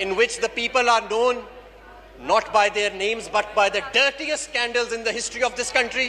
in which the people are known not by their names but by the dirtiest scandals in the history of this country?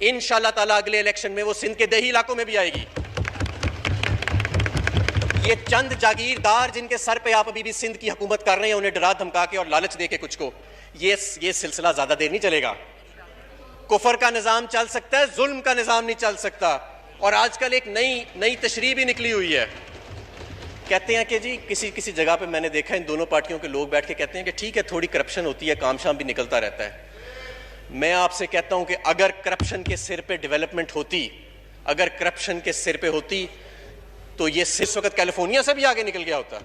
انشاءاللہ تعالیٰ اگلے election میں وہ سندھ کے دیہی علاقوں میں بھی آئے گی. یہ چند جاگیردار جن کے سر پہ آپ ابھی بھی سندھ کی حکومت کر رہے ہیں, انہیں ڈرا دھمکا کے اور لالچ دے کے کچھ کو, یہ سلسلہ زیادہ دیر نہیں چلے گا. کفر کا نظام چل سکتا ہے, ظلم کا نظام نہیں چل سکتا. اور آج کل ایک نئی تشریح بھی نکلی ہوئی ہے. کہتے ہیں کہ جی کسی جگہ پہ میں نے دیکھا ان دونوں پارٹیوں کے لوگ بیٹھ کے کہتے ہیں کہ ٹھیک ہے تھوڑی کرپشن ہوتی ہے, کام شام بھی نکلتا رہتا ہے. میں آپ سے کہتا ہوں کہ اگر کرپشن کے سر پہ ڈیولپمنٹ ہوتی, اگر کرپشن کے سر پہ ہوتی تو یہ اس وقت کیلیفورنیا سے بھی آگے نکل گیا ہوتا.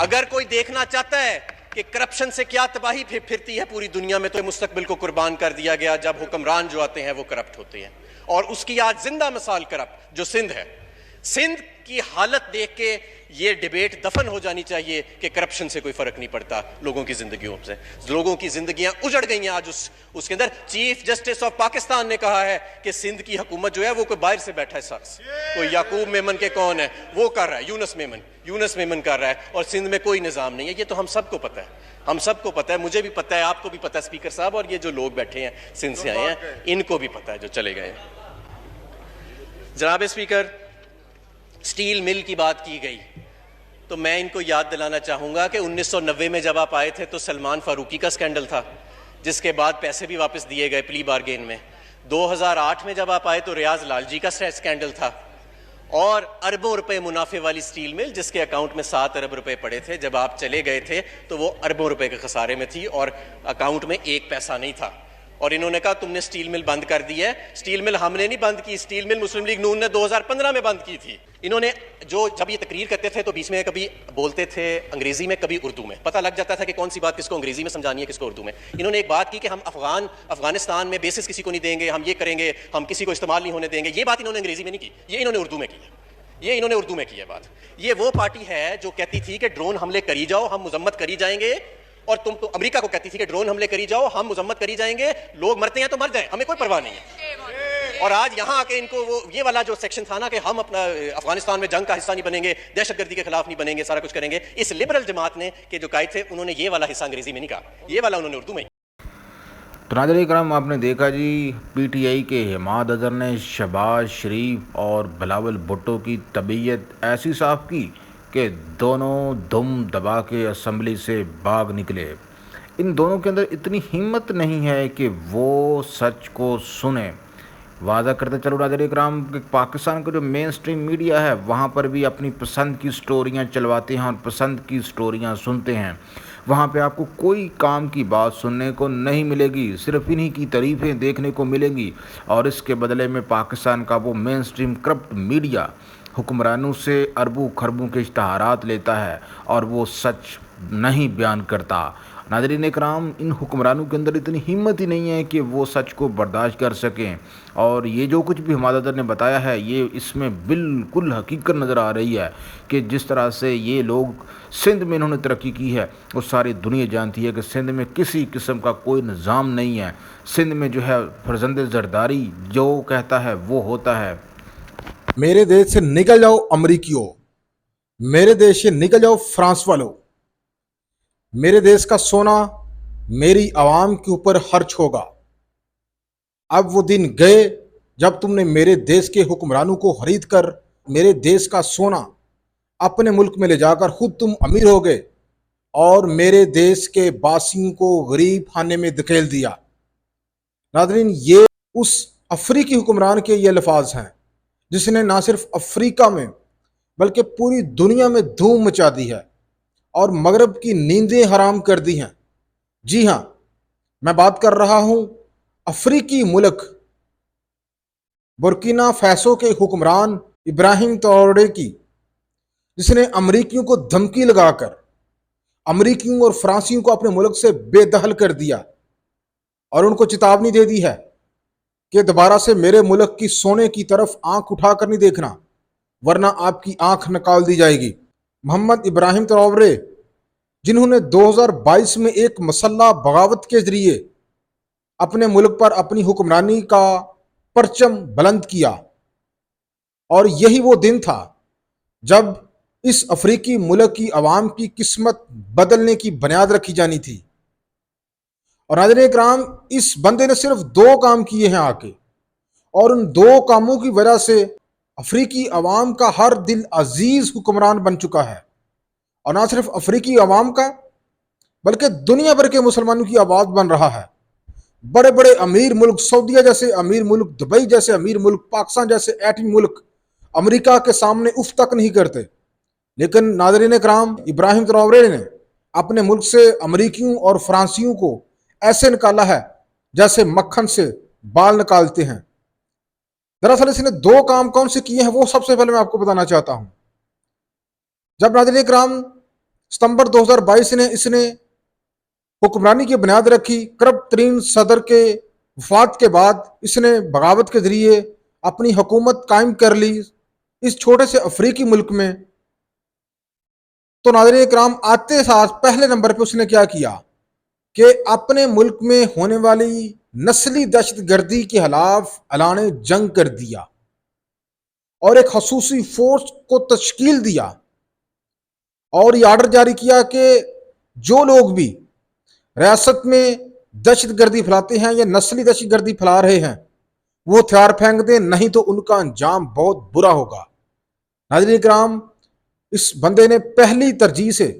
اگر کوئی دیکھنا چاہتا ہے کہ کرپشن سے کیا تباہی پھرتی ہے پوری دنیا میں, تو مستقبل کو قربان کر دیا گیا جب حکمران جو آتے ہیں وہ کرپٹ ہوتے ہیں. اور اس کی آج زندہ مثال کرپٹ جو سندھ ہے. سندھ کی حالت دیکھ کے یہ ڈیبیٹ دفن ہو جانی چاہیے کہ کرپشن سے کوئی فرق نہیں پڑتا لوگوں کی زندگیوں سے. لوگوں کی زندگیاں اجڑ گئی ہیں آج اس کے اندر. چیف جسٹس آف پاکستان نے کہا ہے کہ سندھ کی حکومت جو ہے وہ کوئی باہر سے بیٹھا ہے شخص, کوئی یعقوب میمن کے کون ہے وہ کر رہا ہے, یونس میمن کر رہا ہے, اور سندھ میں کوئی نظام نہیں ہے. یہ تو ہم سب کو پتہ ہے, ہم سب کو پتہ ہے, مجھے بھی پتہ ہے, آپ کو بھی پتہ ہے اسپیکر صاحب, اور یہ جو لوگ بیٹھے ہیں سندھ سے آئے ہیں ان کو بھی پتہ ہے جو چلے گئے ہیں. جناب اسپیکر, سٹیل مل کی بات کی گئی تو میں ان کو یاد دلانا چاہوں گا کہ 1990 میں جب آپ آئے تھے تو سلمان فاروقی کا سکینڈل تھا, جس کے بعد پیسے بھی واپس دیے گئے پلی بارگین میں. 2008 میں جب آپ آئے تو ریاض لالجی کا سکینڈل تھا, اور اربوں روپے منافع والی سٹیل مل جس کے اکاؤنٹ میں 7 ارب روپے پڑے تھے. جب آپ چلے گئے تھے تو وہ اربوں روپے کے خسارے میں تھی اور اکاؤنٹ میں 1 پیسہ نہیں تھا. اور انہوں نے کہا تم نے سٹیل مل بند کر دی ہے. سٹیل مل ہم نے نہیں بند کی, سٹیل مل مسلم لیگ نون نے 2015 میں بند کی تھی. انہوں نے جب یہ تقریر کرتے تھے تو بیچ میں کبھی بولتے تھے انگریزی میں کبھی اردو میں, پتہ لگ جاتا تھا کہ کون سی بات کس کو انگریزی میں سمجھانی ہے کس کو اردو میں. انہوں نے ایک بات کی کہ ہم افغانستان میں بیسس کسی کو نہیں دیں گے, ہم یہ کریں گے, ہم کسی کو استعمال نہیں ہونے دیں گے. یہ بات انہوں نے انگریزی میں نہیں کی, یہ انہوں نے اردو میں کی ہے. یہ انہوں نے اردو میں کی ہے بات. یہ وہ پارٹی ہے جو کہتی تھی کہ ڈرون حملے کری جاؤ ہم مذمت کری جائیں گے, اور تم تو امریکہ کو کہتی تھی کہ ڈرون حملے کری جاؤ ہم مذمت کری جائیں گے, لوگ مرتے ہیں تو مر جائیں, ہمیں کوئی پرواہ نہیں ہے. اور آج یہاں آ کے ان کو وہ یہ والا جو سیکشن تھا نا کہ ہم اپنا افغانستان میں جنگ کا حصہ نہیں بنیں گے, دہشت گردی کے خلاف نہیں بنیں گے, سارا کچھ کریں گے. اس لبرل جماعت نے کہ جو قائد تھے انہوں نے یہ والا حصہ انگریزی میں نہیں کہا, یہ والا انہوں نے اردو میں. تو ناظرین کرام, آپ نے دیکھا جی پی ٹی آئی کے حماد اظہر نے شہباز شریف اور بلاول بھٹو کی طبیعت ایسی صاف کی کہ دونوں دم دبا کے اسمبلی سے بھاگ نکلے. ان دونوں کے اندر اتنی ہمت نہیں ہے کہ وہ سچ کو سنیں. واضح کرتے چلو ناظرین اکرام کہ پاکستان کا جو مین سٹریم میڈیا ہے وہاں پر بھی اپنی پسند کی سٹوریاں چلواتے ہیں اور پسند کی سٹوریاں سنتے ہیں. وہاں پہ آپ کو کوئی کام کی بات سننے کو نہیں ملے گی, صرف انہی کی تعریفیں دیکھنے کو ملیں گی. اور اس کے بدلے میں پاکستان کا وہ مین سٹریم کرپٹ میڈیا حکمرانوں سے اربوں خربوں کے اشتہارات لیتا ہے اور وہ سچ نہیں بیان کرتا. ناظرین اکرام, ان حکمرانوں کے اندر اتنی ہمت ہی نہیں ہے کہ وہ سچ کو برداشت کر سکیں. اور یہ جو کچھ بھی حماد اظہر نے بتایا ہے یہ اس میں بالکل حقیقت نظر آ رہی ہے کہ جس طرح سے یہ لوگ سندھ میں انہوں نے ترقی کی ہے وہ ساری دنیا جانتی ہے کہ سندھ میں کسی قسم کا کوئی نظام نہیں ہے. سندھ میں جو ہے فرزند زرداری جو کہتا ہے وہ ہوتا ہے. میرے دیش سے نکل جاؤ امریکیوں, میرے دیش سے نکل جاؤ فرانس والوں, میرے دیش کا سونا میری عوام کے اوپر خرچ ہوگا. اب وہ دن گئے جب تم نے میرے دیش کے حکمرانوں کو خرید کر میرے دیش کا سونا اپنے ملک میں لے جا کر خود تم امیر ہو گئے اور میرے دیش کے باسیوں کو غریب خانے میں دھکیل دیا. ناظرین, یہ اس افریقی حکمران کے یہ الفاظ ہیں جس نے نہ صرف افریقہ میں بلکہ پوری دنیا میں دھوم مچا دی ہے اور مغرب کی نیندیں حرام کر دی ہیں. جی ہاں, میں بات کر رہا ہوں افریقی ملک برکینا فیسو کے حکمران ابراہیم ٹراورے کی, جس نے امریکیوں کو دھمکی لگا کر امریکیوں اور فرانسیوں کو اپنے ملک سے بے دخل کر دیا اور ان کو چیتاونی دے دی ہے کہ دوبارہ سے میرے ملک کی سونے کی طرف آنکھ اٹھا کر نہیں دیکھنا ورنہ آپ کی آنکھ نکال دی جائے گی. محمد ابراہیم ٹراورے جنہوں نے 2022 میں ایک مسلح بغاوت کے ذریعے اپنے ملک پر اپنی حکمرانی کا پرچم بلند کیا, اور یہی وہ دن تھا جب اس افریقی ملک کی عوام کی قسمت بدلنے کی بنیاد رکھی جانی تھی. اور ناظرین اکرام اس بندے نے صرف 2 کام کیے ہیں آکے، اور ان 2 کاموں کی وجہ سے افریقی عوام کا ہر دل عزیز حکمران بن چکا ہے، اور نہ صرف افریقی عوام کا بلکہ دنیا بھر کے مسلمانوں کی آواز بن رہا ہے۔ بڑے بڑے امیر ملک، سعودیہ جیسے امیر ملک، دبئی جیسے امیر ملک، پاکستان جیسے ایٹمی ملک امریکہ کے سامنے اف تک نہیں کرتے، لیکن ناظرین کرام ابراہیم تراورے نے اپنے ملک سے امریکیوں اور فرانسیوں کو ایسے نکالا ہے جیسے مکھن سے بال نکالتے ہیں۔ دراصل اس نے 2 کام کون سے کیے ہیں وہ سب سے پہلے میں آپ کو بتانا چاہتا ہوں۔ جب ناظرین کرام ستمبر 2022 اس نے حکمرانی کی بنیاد رکھی، کرپٹ ترین صدر کے وفات کے بعد اس نے بغاوت کے ذریعے اپنی حکومت قائم کر لی اس چھوٹے سے افریقی ملک میں، تو ناظرین اکرام آتے ساتھ پہلے نمبر پہ اس نے کیا کیا کہ اپنے ملک میں ہونے والی نسلی دہشت گردی کے خلاف اعلان جنگ کر دیا اور ایک خصوصی فورس کو تشکیل دیا، اور یہ آرڈر جاری کیا کہ جو لوگ بھی ریاست میں دہشت گردی پھیلاتے ہیں یا نسلی دہشت گردی پھیلا رہے ہیں وہ ہتھیار پھینک دیں، نہیں تو ان کا انجام بہت برا ہوگا۔ ناظرین اکرام اس بندے نے پہلی ترجیح سے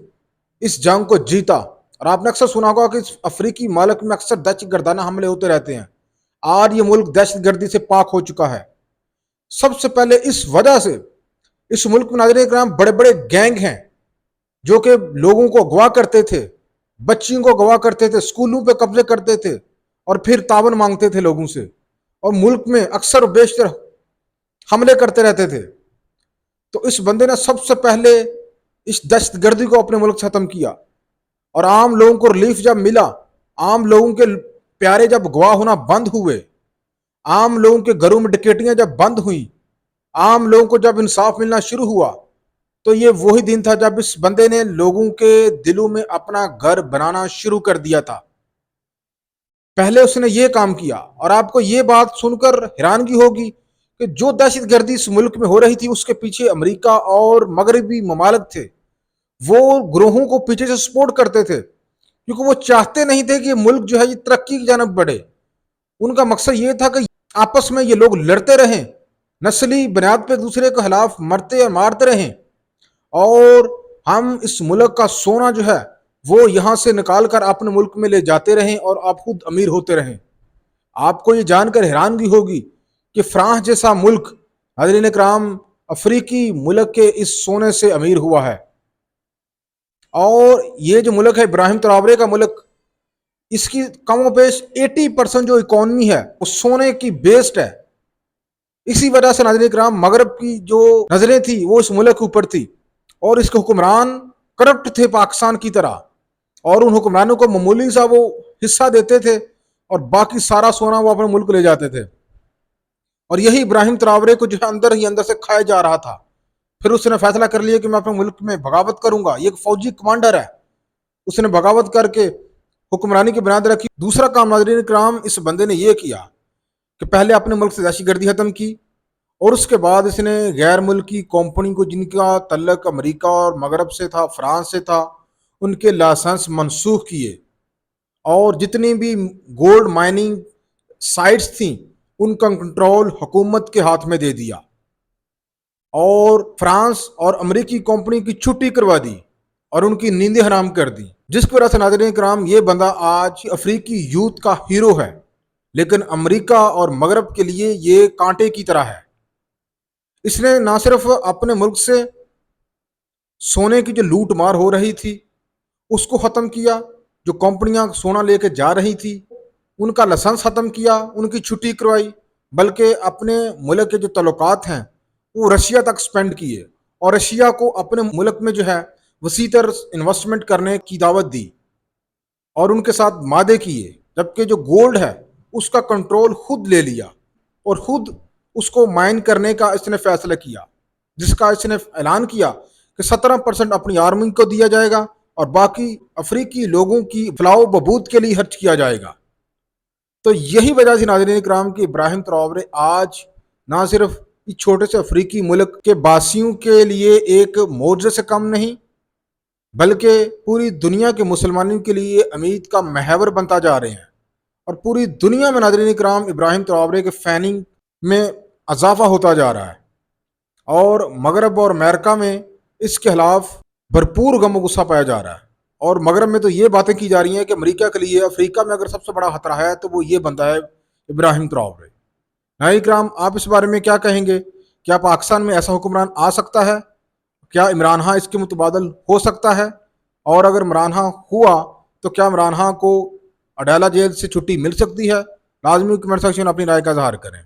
اس جنگ کو جیتا، اور آپ نے اکثر سنا ہوگا کہ اس افریقی ملک میں اکثر دہشت گردانہ حملے ہوتے رہتے ہیں، آج یہ ملک دہشت گردی سے پاک ہو چکا ہے۔ سب سے پہلے اس وجہ سے اس ملک میں ناظرین اکرام بڑے بڑے گینگ ہیں جو کہ لوگوں کو اغوا کرتے تھے، بچیوں کو اغوا کرتے تھے، اسکولوں پہ قبضے کرتے تھے اور پھر تعاون مانگتے تھے لوگوں سے، اور ملک میں اکثر و بیشتر حملے کرتے رہتے تھے۔ تو اس بندے نے سب سے پہلے اس دہشت گردی کو اپنے ملک سے ختم کیا، اور عام لوگوں کو ریلیف جب ملا، عام لوگوں کے پیارے جب اغوا ہونا بند ہوئے، عام لوگوں کے گھروں میں ڈکیتیاں جب بند ہوئیں، عام لوگوں کو جب انصاف ملنا شروع ہوا، تو یہ وہی دن تھا جب اس بندے نے لوگوں کے دلوں میں اپنا گھر بنانا شروع کر دیا تھا۔ پہلے اس نے یہ کام کیا، اور آپ کو یہ بات سن کر حیرانگی ہوگی کہ جو دہشت گردی اس ملک میں ہو رہی تھی اس کے پیچھے امریکہ اور مغربی ممالک تھے، وہ گروہوں کو پیچھے سے سپورٹ کرتے تھے، کیونکہ وہ چاہتے نہیں تھے کہ یہ ملک جو ہے یہ ترقی کی جانب بڑھے۔ ان کا مقصد یہ تھا کہ آپس میں یہ لوگ لڑتے رہیں، نسلی بنیاد پہ دوسرے کے خلاف مرتے اور مارتے رہیں، اور ہم اس ملک کا سونا جو ہے وہ یہاں سے نکال کر اپنے ملک میں لے جاتے رہیں اور آپ خود امیر ہوتے رہیں۔ آپ کو یہ جان کر حیرانگی ہوگی کہ فرانس جیسا ملک حضرین اکرام افریقی ملک کے اس سونے سے امیر ہوا ہے، اور یہ جو ملک ہے ابراہیم تراورے کا ملک، اس کی کم و بیش 80% جو اکانومی ہے وہ سونے کی بیسڈ ہے۔ اسی وجہ سے ناظرین اکرام مغرب کی جو نظریں تھی وہ اس ملک کے اوپر تھی، اور اس کے حکمران کرپٹ تھے پاکستان کی طرح، اور ان حکمرانوں کو معمولی سا وہ حصہ دیتے تھے اور باقی سارا سونا وہ اپنے ملک لے جاتے تھے، اور یہی ابراہیم تراورے کو جو ہے اندر ہی اندر سے کھایا جا رہا تھا۔ پھر اس نے فیصلہ کر لیا کہ میں اپنے ملک میں بغاوت کروں گا، یہ ایک فوجی کمانڈر ہے، اس نے بغاوت کر کے حکمرانی کی بنیاد رکھی۔ دوسرا کام ناظرین کرام اس بندے نے یہ کیا کہ پہلے اپنے ملک سے دہشت گردی ختم کی، اور اس کے بعد اس نے غیر ملکی کمپنی کو جن کا تعلق امریکہ اور مغرب سے تھا، فرانس سے تھا، ان کے لائسنس منسوخ کیے، اور جتنی بھی گولڈ مائننگ سائٹس تھیں ان کا کنٹرول حکومت کے ہاتھ میں دے دیا، اور فرانس اور امریکی کمپنی کی چھٹی کروا دی اور ان کی نیندیں حرام کر دی، جس کی وجہ سے ناظرین کرام یہ بندہ آج افریقی یوتھ کا ہیرو ہے، لیکن امریکہ اور مغرب کے لیے یہ کانٹے کی طرح ہے۔ اس نے نہ صرف اپنے ملک سے سونے کی جو لوٹ مار ہو رہی تھی اس کو ختم کیا، جو کمپنیاں سونا لے کے جا رہی تھی ان کا لائسنس ختم کیا، ان کی چھٹی کروائی، بلکہ اپنے ملک کے جو تعلقات ہیں وہ رشیا تک سپینڈ کیے، اور رشیا کو اپنے ملک میں جو ہے وسیع تر انویسٹمنٹ کرنے کی دعوت دی اور ان کے ساتھ معاہدے کیے، جبکہ جو گولڈ ہے اس کا کنٹرول خود لے لیا اور خود اس کو مائن کرنے کا اس نے فیصلہ کیا، جس کا اس نے اعلان کیا کہ 17% اپنی آرمی کو دیا جائے گا اور باقی افریقی لوگوں کی فلاح و بہبود کے لیے خرچ کیا جائے گا۔ تو یہی وجہ سے ناظرین کرام کہ ابراہیم تراورے آج نہ صرف اس چھوٹے سے افریقی ملک کے باسیوں کے لیے ایک معجزے سے کم نہیں، بلکہ پوری دنیا کے مسلمانوں کے لیے امید کا محور بنتا جا رہے ہیں، اور پوری دنیا میں ناظرین کرام ابراہیم تراورے کے فیننگ میں اضافہ ہوتا جا رہا ہے، اور مغرب اور امریکہ میں اس کے خلاف بھرپور غم و غصہ پایا جا رہا ہے۔ اور مغرب میں تو یہ باتیں کی جا رہی ہیں کہ امریکہ کے لیے افریقہ میں اگر سب سے بڑا خطرہ ہے تو وہ یہ بندہ ہے ابراہیم تراورے۔ ناظرین کرام، آپ اس بارے میں کیا کہیں گے؟ کیا پاکستان میں ایسا حکمران آ سکتا ہے؟ کیا عمران خان اس کے متبادل ہو سکتا ہے؟ اور اگر عمران خان ہوا تو کیا عمران خان کو اڈالہ جیل سے چھٹی مل سکتی ہے؟ لازمی کمنٹ سیکشن اپنی رائے کا اظہار کریں۔